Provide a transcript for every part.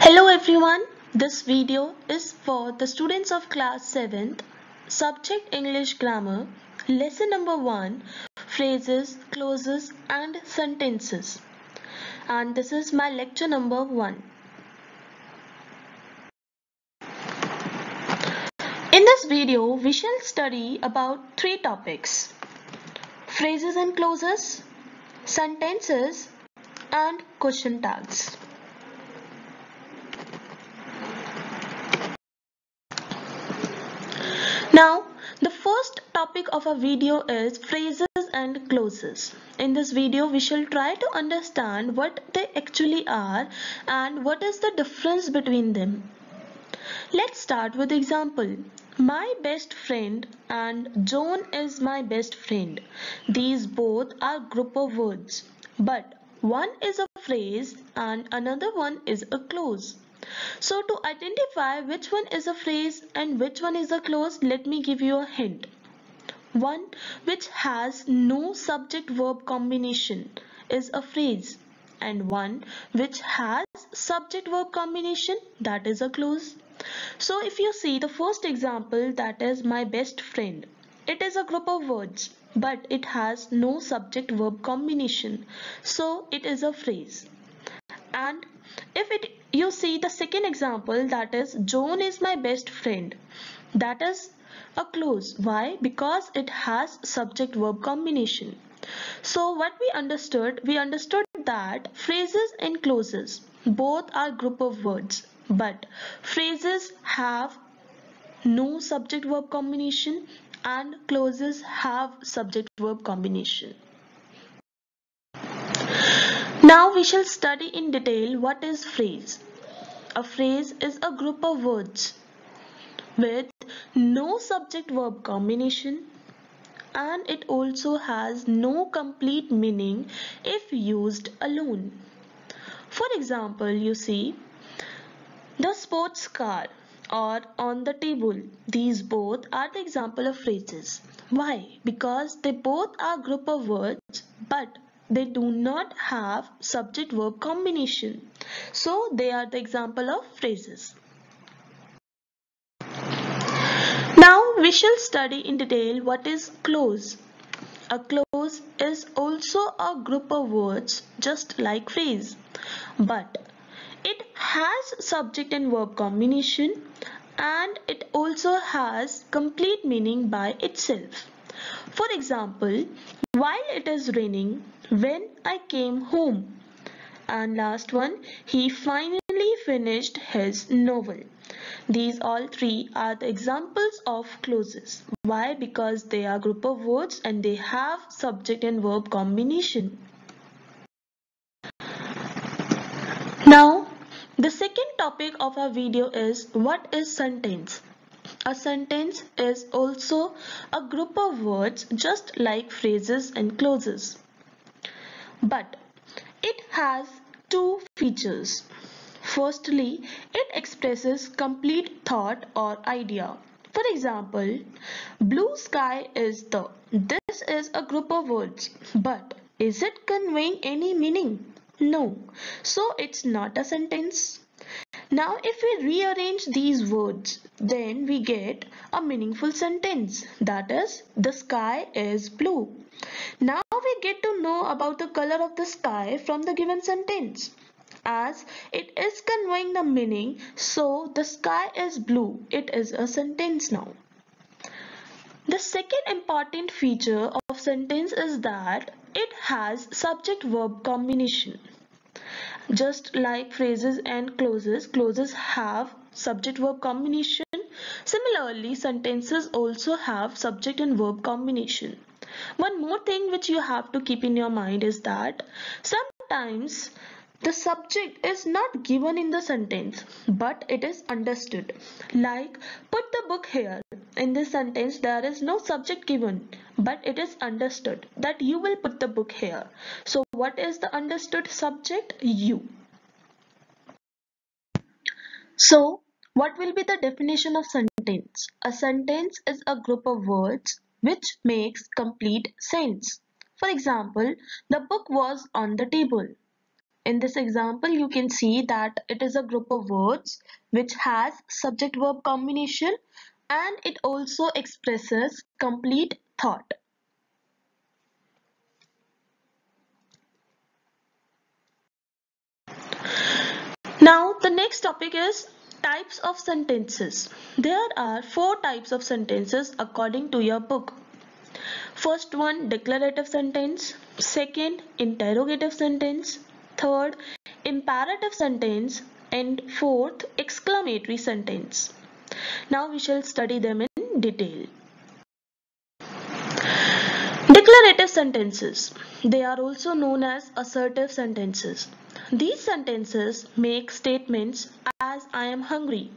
Hello everyone, this video is for the students of class 7th, subject English Grammar, lesson number 1, phrases, clauses and sentences. And this is my lecture number 1. In this video, we shall study about 3 topics: phrases and clauses, sentences and question tags. Now, the first topic of our video is phrases and clauses. In this video, we shall try to understand what they actually are and what is the difference between them. Let's start with example. My best friend and John is my best friend. These both are group of words, but one is a phrase and another one is a clause. So to identify which one is a phrase and which one is a clause, let me give you a hint. One which has no subject-verb combination is a phrase, and one which has subject-verb combination, that is a clause. So if you see the first example, that is my best friend, it is a group of words, but it has no subject-verb combination, so it is a phrase. And if you see the second example, that is John is my best friend, that is a clause. Why? Because it has subject verb combination. So what we understood that phrases and clauses both are group of words, but phrases have no subject verb combination and clauses have subject verb combination. Now we shall study in detail what is phrase. A phrase is a group of words with no subject verb combination, and it also has no complete meaning if used alone. For example, you see the sports car or on the table. These both are the example of phrases. Why? Because they both are group of words, but they do not have subject verb combination. So they are the example of phrases. Now we shall study in detail what is clause. A clause is also a group of words just like phrase, but it has subject and verb combination and it also has complete meaning by itself. For example, while it is raining, when I came home. And last one, he finally finished his novel. These all three are the examples of clauses. Why? Because they are group of words and they have subject and verb combination. Now, the second topic of our video is what is sentence. A sentence is also a group of words just like phrases and clauses, but it has two features. Firstly, it expresses complete thought or idea. For example, blue sky is the. This is a group of words, but is it conveying any meaning? No. So it's not a sentence. Now if we rearrange these words, then we get a meaningful sentence. That is, the sky is blue. Now we get to know about the color of the sky from the given sentence. As it is conveying the meaning, so the sky is blue. It is a sentence now. The second important feature of sentence is that it has subject-verb combination. Just like phrases and clauses, clauses have subject-verb combination. Similarly, sentences also have subject and verb combination. One more thing which you have to keep in your mind is that sometimes the subject is not given in the sentence, but it is understood. Like, put the book here. In this sentence, there is no subject given, but it is understood that you will put the book here. So what is the understood subject? You. So what will be the definition of sentence? A sentence is a group of words which makes complete sense. For example, the book was on the table. In this example, you can see that it is a group of words which has subject-verb combination and it also expresses complete thought. Now, the next topic is types of sentences. There are 4 types of sentences according to your book. First one, declarative sentence. Second, interrogative sentence. Third, imperative sentence. And fourth, exclamatory sentence. Now we shall study them in detail. Declarative sentences. They are also known as assertive sentences. These sentences make statements as I am hungry.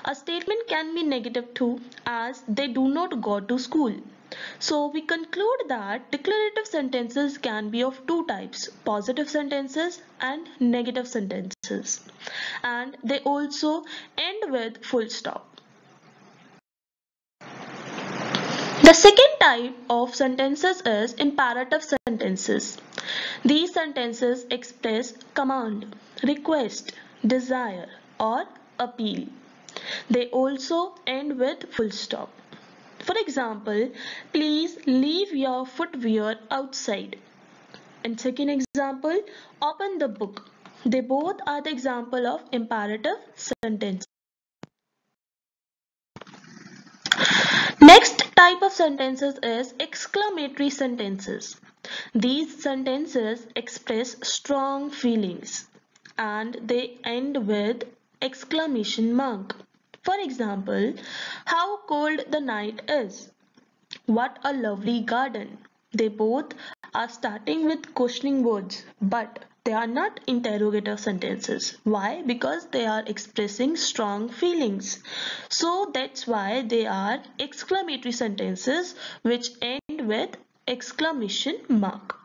A statement can be negative too, as they do not go to school. So we conclude that declarative sentences can be of 2 types, positive sentences and negative sentences. And they also end with full stop. The second type of sentences is imperative sentences. These sentences express command, request, desire, or appeal. They also end with full stop. For example, please leave your footwear outside. And second example, open the book. They both are the example of imperative sentence. Next type of sentences is exclamatory sentences. These sentences express strong feelings and they end with exclamation mark. For example, how cold the night is. What a lovely garden. They both are starting with questioning words, but they are not interrogative sentences. Why? Because they are expressing strong feelings. So that's why they are exclamatory sentences which end with exclamation mark.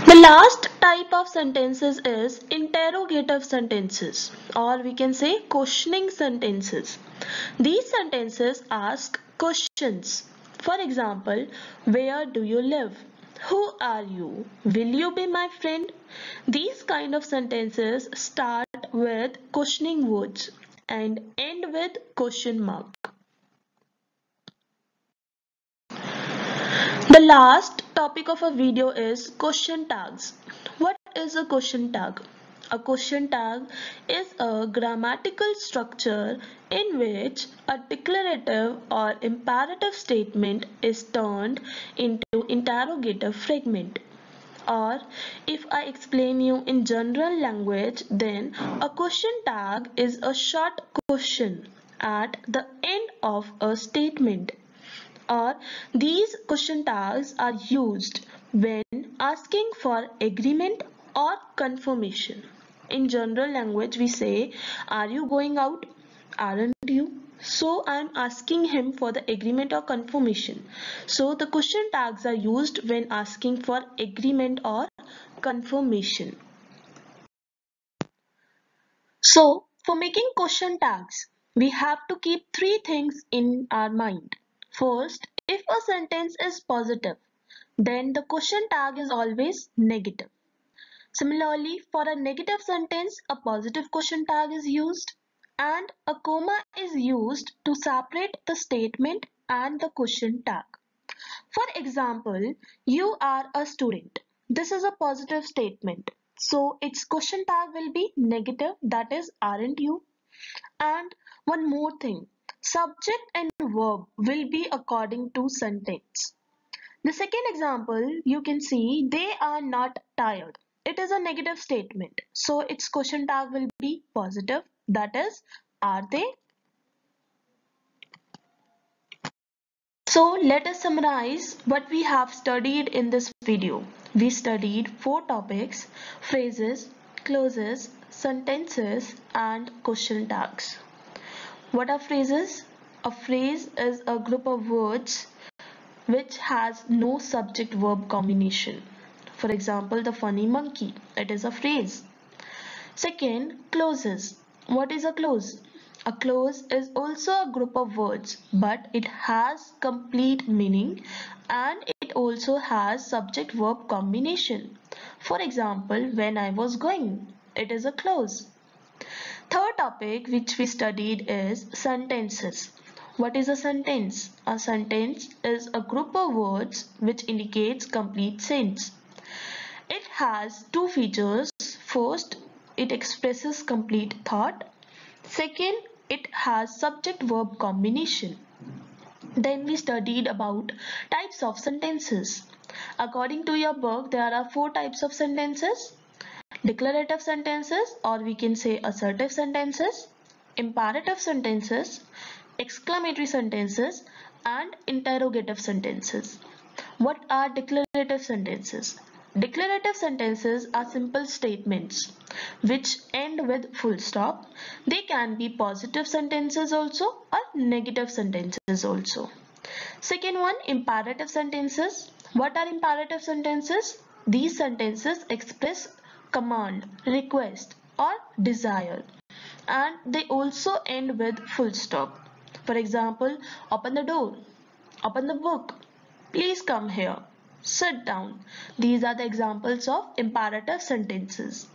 The last type of sentences is interrogative sentences, or we can say questioning sentences. These sentences ask questions. For example, where do you live? Who are you? Will you be my friend? These kind of sentences start with questioning words and end with question mark. The last topic of our video is question tags. What is a question tag? A question tag is a grammatical structure in which a declarative or imperative statement is turned into interrogative fragment. Or if I explain you in general language, then a question tag is a short question at the end of a statement. Or these question tags are used when asking for agreement or confirmation. In general language we say, are you going out? Aren't you? So I am asking him for the agreement or confirmation. So the question tags are used when asking for agreement or confirmation. So for making question tags, we have to keep 3 things in our mind. First, if a sentence is positive, then the question tag is always negative. Similarly, for a negative sentence, a positive question tag is used and a comma is used to separate the statement and the question tag. For example, you are a student. This is a positive statement. So its question tag will be negative, that is, aren't you? And one more thing, subject and verb will be according to sentence. The second example, you can see they are not tired. It is a negative statement. So its question tag will be positive, that is, are they? So let us summarize what we have studied in this video. We studied 4 topics: phrases, clauses, sentences, and question tags. What are phrases? A phrase is a group of words which has no subject-verb combination. For example, the funny monkey, it is a phrase. Second, clauses. What is a clause? A clause is also a group of words, but it has complete meaning and it also has subject-verb combination. For example, when I was going, it is a clause. Third topic which we studied is sentences. What is a sentence? A sentence is a group of words which indicates complete sense. It has two features. First, it expresses complete thought. Second, it has subject-verb combination. Then we studied about types of sentences. According to your book, there are 4 types of sentences. Declarative sentences, or we can say assertive sentences, imperative sentences, exclamatory sentences, and interrogative sentences. What are declarative sentences? Declarative sentences are simple statements which end with full stop. They can be positive sentences also or negative sentences also. Second one, imperative sentences. What are imperative sentences? These sentences express command, request, or desire, and they also end with full stop. For example, open the door, open the book, please come here, sit down. These are the examples of imperative sentences.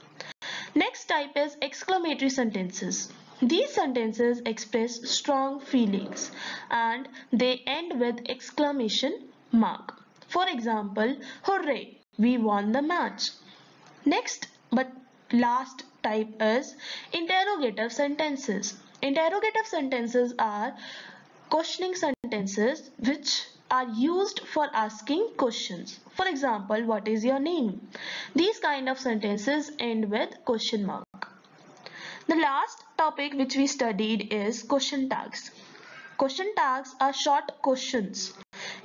Next type is exclamatory sentences. These sentences express strong feelings and they end with exclamation mark. For example, hooray, we won the match. Next but last type is interrogative sentences. Interrogative sentences are questioning sentences which are used for asking questions. For example, what is your name? These kind of sentences end with question mark. The last topic which we studied is question tags. Question tags are short questions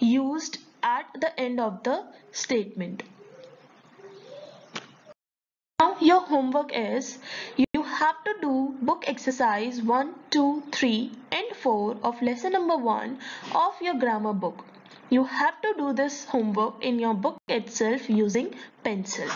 used at the end of the statement. Now your homework is you have to do book exercise 1, 2, 3 and 4 of lesson number 1 of your grammar book. You have to do this homework in your book itself using pencil.